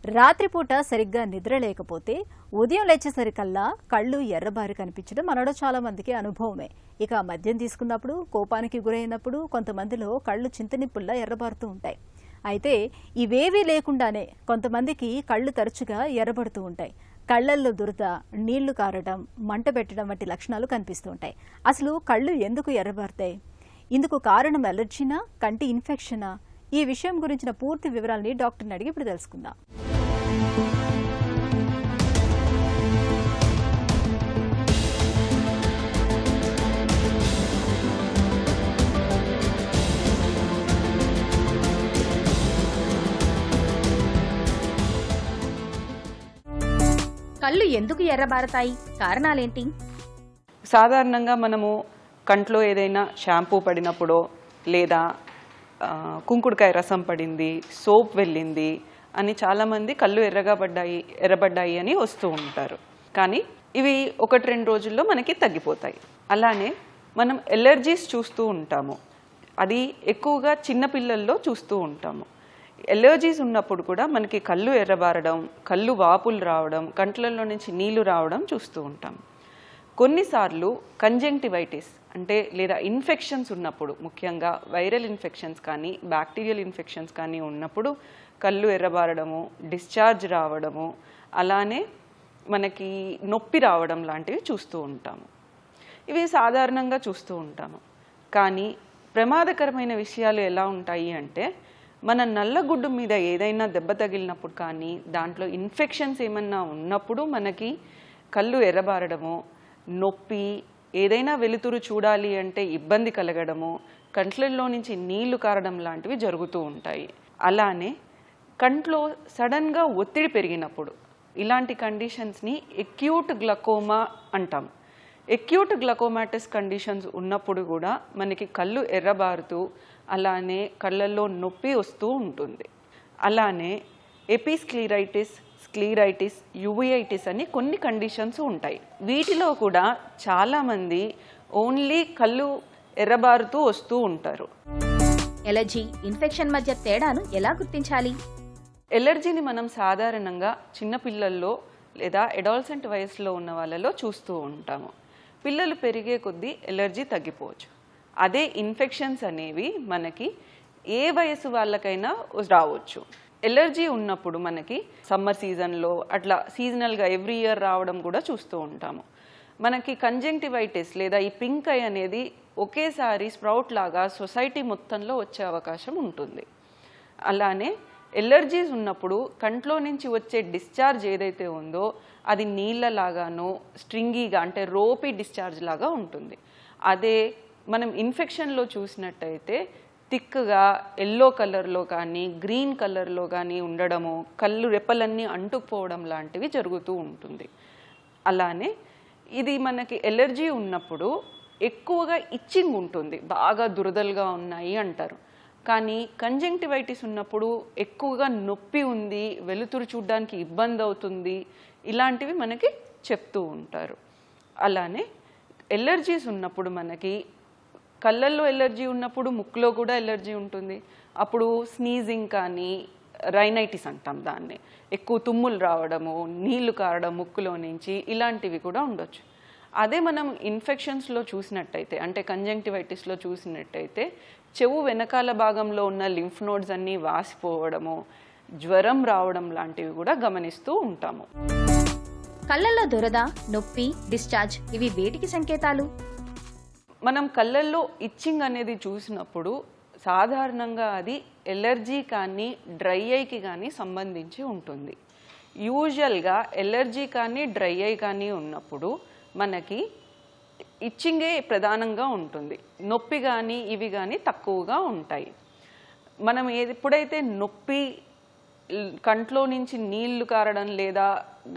రాత్రిపూట సరిగ్గా నిద్ర లేకపోతే ఉదయం లేచేసరికల్లా కళ్ళు ఎర్రబారి కనిపించడం మనలో చాలా మందికి అనుభవమే. ఇక మద్యం తీసుకున్నప్పుడు, కోపానికి గురైనప్పుడు కొంతమందిలో కళ్ళు చింతనిప్పుల్లా ఎర్రబారుతూ ఉంటాయి. అయితే ఇవేవీ లేకుండానే కొంతమందికి కళ్ళు తరచుగా ఎర్రబడుతూ ఉంటాయి. కళ్లల్లో దురద, నీళ్లు కారడం, మంట పెట్టడం వంటి లక్షణాలు కనిపిస్తూ ఉంటాయి. అసలు కళ్ళు ఎందుకు ఎర్రబారుతాయి? ఇందుకు కారణం అలర్జీనా, కంటి ఇన్ఫెక్షనా? ఈ విషయం గురించిన పూర్తి వివరాలని డాక్టర్ని అడిగి ఇప్పుడు తెలుసుకుందాం. కళ్ళు ఎందుకు ఎర్రబారతాయి? కారణాలేంటి? సాధారణంగా మనము కంట్లో ఏదైనా షాంపూ పడినప్పుడో లేదా కుంకుడుకాయ రసం పడింది, సోప్ వెళ్ళింది అని చాలామంది కళ్ళు ఎర్రబడ్డాయి అని వస్తూ ఉంటారు. కానీ ఇవి 1-2 రోజుల్లో మనకి తగ్గిపోతాయి. అలానే మనం ఎలర్జీస్ చూస్తూ ఉంటాము. అది ఎక్కువగా చిన్నపిల్లల్లో చూస్తూ ఉంటాము. ఎలర్జీస్ ఉన్నప్పుడు కూడా మనకి కళ్ళు ఎర్రబారడం, కళ్ళు వాపులు రావడం, కంట్లలో నుంచి నీళ్లు రావడం చూస్తూ ఉంటాం. కొన్నిసార్లు కంజంక్టివైటిస్ అంటే లేదా ఇన్ఫెక్షన్స్ ఉన్నప్పుడు, ముఖ్యంగా వైరల్ ఇన్ఫెక్షన్స్ కానీ బ్యాక్టీరియల్ ఇన్ఫెక్షన్స్ కానీ ఉన్నప్పుడు కళ్ళు ఎర్రబారడము, డిశ్చార్జ్ రావడము, అలానే మనకి నొప్పి రావడం లాంటివి చూస్తూ ఉంటాము. ఇవి సాధారణంగా చూస్తూ ఉంటాము. కానీ ప్రమాదకరమైన విషయాలు ఎలా ఉంటాయి అంటే, మన నల్లగుడ్డు మీద ఏదైనా దెబ్బ తగిలినప్పుడు కానీ దాంట్లో ఇన్ఫెక్షన్స్ ఏమన్నా ఉన్నప్పుడు మనకి కళ్ళు ఎర్రబారడము, నొప్పి, ఏదైనా వెలుతురు చూడాలి అంటే ఇబ్బంది కలగడము, కంట్లలో నుంచి నీళ్లు కారడం లాంటివి జరుగుతూ ఉంటాయి. అలానే కంట్లో సడన్గా ఒత్తిడి పెరిగినప్పుడు ఇలాంటి కండిషన్స్ని ఎక్యూట్ గ్లకోమా అంటాం. ఎక్యూట్ గ్లకోమాటిస్ కండిషన్స్ ఉన్నప్పుడు కూడా మనకి కళ్ళు ఎర్రబారుతూ అలానే కళ్ళల్లో నొప్పి వస్తూ ఉంటుంది. అలానే ఎపిస్క్లెరైటిస్, స్క్లెరైటిస్, యువిఐటిస్ అని కొన్ని కండిషన్స్ ఉంటాయి. వీటిలో కూడా చాలామంది ఓన్లీ కళ్ళు ఎర్రబారుతూ వస్తూ ఉంటారు. ఎలర్జీ, ఇన్ఫెక్షన్ మధ్య తేడాను ఎలా గుర్తించాలి? ఎలర్జీని మనం సాధారణంగా చిన్నపిల్లల్లో లేదా అడాలసెంట్ వయసులో ఉన్న వాళ్ళలో చూస్తూ ఉంటాము. పిల్లలు పెరిగే కొద్దీ ఎలర్జీ తగ్గిపోవచ్చు. అదే ఇన్ఫెక్షన్స్ అనేవి మనకి ఏ వయసు వాళ్ళకైనా రావచ్చు. ఎలర్జీ ఉన్నప్పుడు మనకి సమ్మర్ సీజన్లో అట్లా సీజనల్గా ఎవ్రీ ఇయర్ రావడం కూడా చూస్తూ ఉంటాము. మనకి కంజంక్టివైటిస్ లేదా ఈ పింక్ ఐ అనేది ఒకేసారి స్ప్రౌట్ లాగా సొసైటీ మొత్తంలో వచ్చే అవకాశం ఉంటుంది. అలానే ఎలర్జీస్ ఉన్నప్పుడు కంట్లో నుంచి వచ్చే డిశ్చార్జ్ ఏదైతే ఉందో అది నీళ్ళలాగానో స్ట్రింగీగా అంటే రోపీ డిశ్చార్జ్ లాగా ఉంటుంది. అదే మనం ఇన్ఫెక్షన్లో చూసినట్టయితే థిక్గా ఎల్లో కలర్లో కానీ గ్రీన్ కలర్లో కానీ ఉండడము, కళ్ళు రెప్పలన్నీ అంటుకుపోవడం లాంటివి జరుగుతూ ఉంటుంది. అలానే ఇది మనకి ఎలర్జీ ఉన్నప్పుడు ఎక్కువగా ఇచ్చింగ్ ఉంటుంది, బాగా దురదలుగా ఉన్నాయి అంటారు. కానీ కంజంక్టివైటిస్ ఉన్నప్పుడు ఎక్కువగా నొప్పి ఉంది, వెలుతురు చూడడానికి ఇబ్బంది అవుతుంది, ఇలాంటివి మనకి చెప్తూ ఉంటారు. అలానే ఎలర్జీస్ ఉన్నప్పుడు మనకి కళ్ళల్లో ఎలర్జీ ఉన్నప్పుడు ముక్కులో కూడా ఎలర్జీ ఉంటుంది. అప్పుడు స్నీజింగ్ కానీ రైనైటిస్ అంటాం దాన్ని, ఎక్కువ తుమ్ములు రావడము, నీళ్లు కారడం ముక్కులో నుంచి, ఇలాంటివి కూడా ఉండొచ్చు. అదే మనం ఇన్ఫెక్షన్స్లో చూసినట్టయితే అంటే కంజంక్టివైటిస్లో చూసినట్టయితే చెవు వెనకాల భాగంలో ఉన్న లింఫ్ నోడ్స్ అన్నీ వాసిపోవడము, జ్వరం రావడం లాంటివి కూడా గమనిస్తూ ఉంటాము. కళ్ళల్లో దురద, నొప్పి, డిశ్చార్జ్ ఇవి వేటికి సంకేతాలు? మనం కళ్ళల్లో ఇచ్చింగ్ అనేది చూసినప్పుడు సాధారణంగా అది ఎలర్జీ కానీ డ్రై ఐకి కానీ సంబంధించి ఉంటుంది. యూజువల్గా ఎలర్జీ కానీ డ్రై ఐ కానీ ఉన్నప్పుడు మనకి ఇచ్చింగే ప్రధానంగా ఉంటుంది. నొప్పి కానీ ఇవి కానీ తక్కువగా ఉంటాయి. మనం ఎప్పుడైతే నొప్పి, కంట్లో నుంచి నీళ్లు కారడం లేదా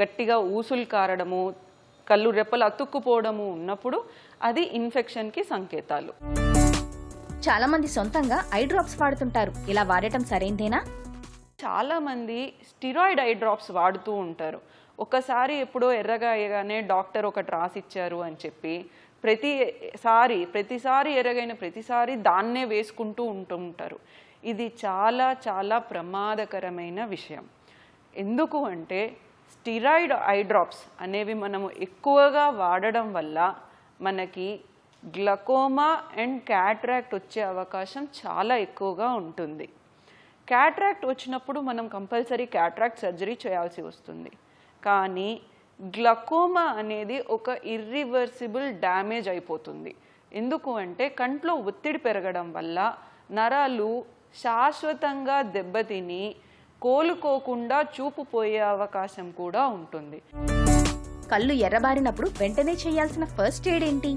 గట్టిగా ఊసులు కారడము, కళ్ళు రెప్పలు అతుక్కుపోవడము ఉన్నప్పుడు అది ఇన్ఫెక్షన్కి సంకేతాలు. చాలా మంది సొంతంగా ఐ డ్రాప్స్ వాడుతుంటారు. ఇలా వాడటం సరైందేనా? చాలా మంది స్టిరాయిడ్ ఐ డ్రాప్స్ వాడుతూ ఉంటారు. ఒకసారి ఎప్పుడో ఎర్రగా అయ్యగానే డాక్టర్ ఒకటి రాసిచ్చారు అని చెప్పి ప్రతిసారి ఎర్రగైన ప్రతిసారి దాన్నే వేసుకుంటూ ఉంటారు. ఇది చాలా చాలా ప్రమాదకరమైన విషయం. ఎందుకు అంటే స్టిరాయిడ్ ఐ డ్రాప్స్ అనేవి మనము ఎక్కువగా వాడడం వల్ల మనకి గ్లకోమా అండ్ క్యాట్రాక్ట్ వచ్చే అవకాశం చాలా ఎక్కువగా ఉంటుంది. క్యాట్రాక్ట్ వచ్చినప్పుడు మనం కంపల్సరీ క్యాట్రాక్ట్ సర్జరీ చేయాల్సి వస్తుంది. కానీ గ్లకోమా అనేది ఒక ఇర్రివర్సిబుల్ డ్యామేజ్ అయిపోతుంది. ఎందుకు అంటే కంట్లో ఒత్తిడి పెరగడం వల్ల నరాలు శాశ్వతంగా దెబ్బతిని కోలుకోకుండా చూపు పోయే అవకాశం కూడా ఉంటుంది. కళ్ళు ఎర్రబారినప్పుడు వెంటనే చేయాల్సిన ఫస్ట్ ఎయిడ్ ఏంటి?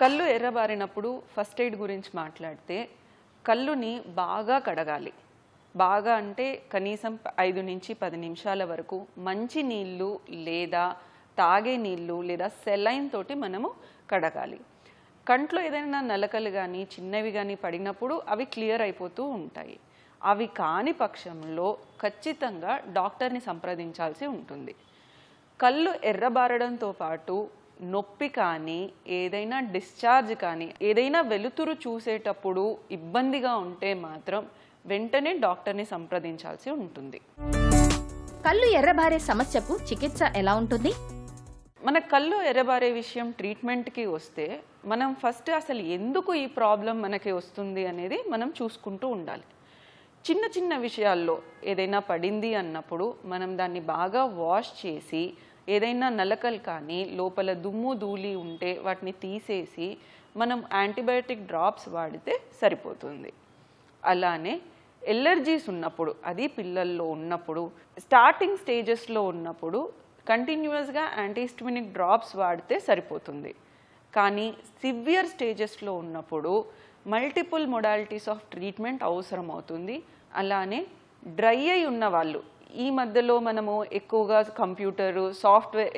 కళ్ళు ఎర్రబారినప్పుడు ఫస్ట్ ఎయిడ్ గురించి మాట్లాడితే కళ్ళుని బాగా కడగాలి. బాగా అంటే కనీసం 5 నుంచి 10 నిమిషాల వరకు మంచి నీళ్ళు లేదా తాగే నీళ్ళు లేదా సెలైన్ తోటి మనము కడగాలి. కంట్లో ఏదైనా నలకలు కానీ చిన్నవి కానీ పడినప్పుడు అవి క్లియర్ అయిపోతూ ఉంటాయి. అవి కాని పక్షంలో ఖచ్చితంగా డాక్టర్ని సంప్రదించాల్సి ఉంటుంది. కళ్ళు ఎర్రబారడంతో పాటు నొప్పి కానీ ఏదైనా డిశ్చార్జ్ కానీ ఏదైనా వెలుతురు చూసేటప్పుడు ఇబ్బందిగా ఉంటే మాత్రం వెంటనే డాక్టర్ని సంప్రదించాల్సి ఉంటుంది. కళ్ళు ఎర్రబారే సమస్యకు చికిత్స ఎలా ఉంటుంది? మన కళ్ళు ఎర్రబారే విషయం ట్రీట్మెంట్కి వస్తే మనం ఫస్ట్ అసలు ఎందుకు ఈ ప్రాబ్లం మనకి వస్తుంది అనేది మనం చూసుకుంటూ ఉండాలి. చిన్న చిన్న విషయాల్లో ఏదైనా పడింది అన్నప్పుడు మనం దాన్ని బాగా వాష్ చేసి ఏదైనా నలకలు కానీ లోపల దుమ్ము ధూళి ఉంటే వాటిని తీసేసి మనం యాంటీబయాటిక్ డ్రాప్స్ వాడితే సరిపోతుంది. అలానే ఎలర్జీస్ ఉన్నప్పుడు, అది పిల్లల్లో ఉన్నప్పుడు, స్టార్టింగ్ స్టేజెస్లో ఉన్నప్పుడు కంటిన్యూస్గా యాంటీహిస్టమినిక్ డ్రాప్స్ వాడితే సరిపోతుంది. కానీ సివియర్ స్టేజెస్లో ఉన్నప్పుడు మల్టిపుల్ మొడాలిటీస్ ఆఫ్ ట్రీట్మెంట్ అవసరం అవుతుంది. అలానే డ్రై అయి ఉన్న వాళ్ళు, ఈ మధ్యలో మనము ఎక్కువగా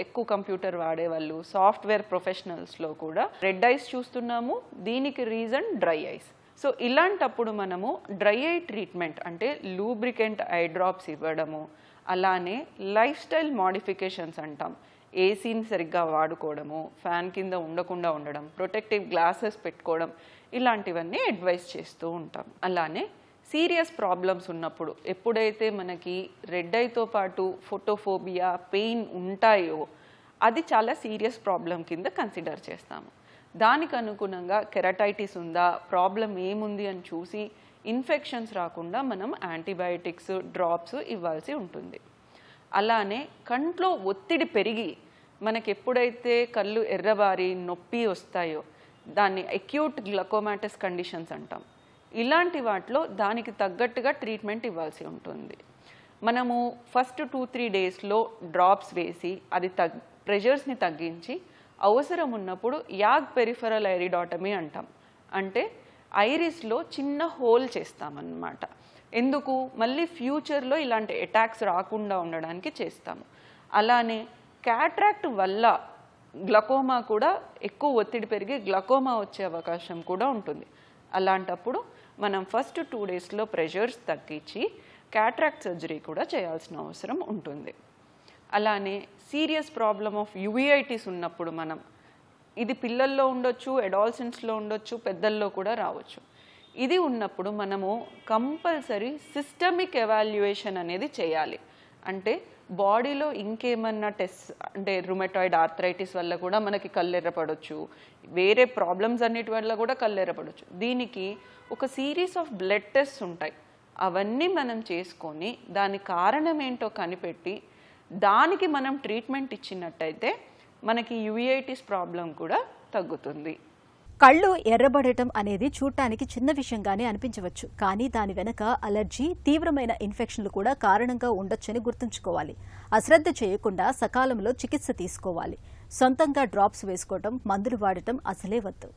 ఎక్కువ కంప్యూటర్ వాడేవాళ్ళు, సాఫ్ట్వేర్ ప్రొఫెషనల్స్లో కూడా రెడ్ ఐస్ చూస్తున్నాము. దీనికి రీజన్ డ్రై ఐస్. సో ఇలాంటప్పుడు మనము డ్రై ఐ ట్రీట్మెంట్ అంటే లూబ్రికెంట్ ఐ డ్రాప్స్ ఇవ్వడము, అలానే లైఫ్ స్టైల్ మోడిఫికేషన్స్ అంటాం, ఏసీని సరిగ్గా వాడుకోవడము, ఫ్యాన్ కింద ఉండకుండా ఉండడం, ప్రొటెక్టివ్ గ్లాసెస్ పెట్టుకోవడం, ఇలాంటివన్నీ అడ్వైస్ చేస్తూ ఉంటాం. అలానే సీరియస్ ప్రాబ్లమ్స్ ఉన్నప్పుడు, ఎప్పుడైతే మనకి రెడ్ ఐతో పాటు ఫోటోఫోబియా, పెయిన్ ఉంటాయో అది చాలా సీరియస్ ప్రాబ్లం కింద కన్సిడర్ చేస్తాము. దానికి అనుగుణంగా కెరటైటిస్ ఉందా, ప్రాబ్లం ఏముంది అని చూసి ఇన్ఫెక్షన్స్ రాకుండా మనం యాంటీబయాటిక్స్ డ్రాప్స్ ఇవ్వాల్సి ఉంటుంది. అలానే కంట్లో ఒత్తిడి పెరిగి మనకి ఎప్పుడైతే కళ్ళు ఎర్రబారి నొప్పి వస్తాయో దాన్ని అక్యూట్ గ్లకోమాటస్ కండిషన్స్ అంటాం. ఇలాంటి వాటిలో దానికి తగ్గట్టుగా ట్రీట్మెంట్ ఇవ్వాల్సి ఉంటుంది. మనము ఫస్ట్ 2-3 డేస్లో డ్రాప్స్ వేసి అది ప్రెషర్స్ని తగ్గించి అవసరం ఉన్నప్పుడు యాగ్ పెరిఫెరల్ ఐరిడాటమీ అంటాం. అంటే ఐరిస్లో చిన్న హోల్ చేస్తామన్నమాట. ఎందుకు? మళ్ళీ ఫ్యూచర్లో ఇలాంటి అటాక్స్ రాకుండా ఉండడానికి చేస్తాము. అలానే క్యాట్రాక్ట్ వల్ల గ్లకోమా కూడా ఎక్కువ ఒత్తిడి పెరిగి గ్లకోమా వచ్చే అవకాశం కూడా ఉంటుంది. అలాంటప్పుడు మనం ఫస్ట్ 2 డేస్లో ప్రెషర్స్ తగ్గించి క్యాట్రాక్ట్ సర్జరీ కూడా చేయాల్సిన అవసరం ఉంటుంది. అలానే సీరియస్ ప్రాబ్లమ్ ఆఫ్ యువిఐటిస్ ఉన్నప్పుడు మనం, ఇది పిల్లల్లో ఉండొచ్చు, అడాల్సెంట్స్లో ఉండొచ్చు, పెద్దల్లో కూడా రావచ్చు. ఇది ఉన్నప్పుడు మనము కంపల్సరీ సిస్టమిక్ ఎవాల్యుయేషన్ అనేది చేయాలి. అంటే బాడీలో ఇంకేమన్నా టెస్ట్, అంటే రుమటాయిడ్ ఆర్థరైటిస్ వల్ల కూడా మనకి కళ్ళు ఎర్రపడవచ్చు, వేరే ప్రాబ్లమ్స్ అన్నిటి వల్ల కూడా కళ్ళు ఎర్రపడవచ్చు. దీనికి ఒక సిరీస్ ఆఫ్ బ్లడ్ టెస్ట్స్ ఉంటాయి. అవన్నీ మనం చేసుకొని దాని కారణం ఏంటో కనిపెట్టి దానికి మనం ట్రీట్మెంట్ ఇచ్చినట్టయితే మనకి యువిఐటిస్ ప్రాబ్లం కూడా తగ్గుతుంది. కళ్ళు ఎర్రబడటం అనేది చూడటానికి చిన్న విషయంగానే అనిపించవచ్చు, కానీ దాని వెనక అలర్జీ, తీవ్రమైన ఇన్ఫెక్షన్లు కూడా కారణంగా ఉండొచ్చని గుర్తుంచుకోవాలి. అశ్రద్ధ చేయకుండా సకాలంలో చికిత్స తీసుకోవాలి. సొంతంగా డ్రాప్స్ వేసుకోవటం, మందులు వాడటం అసలే వద్దు.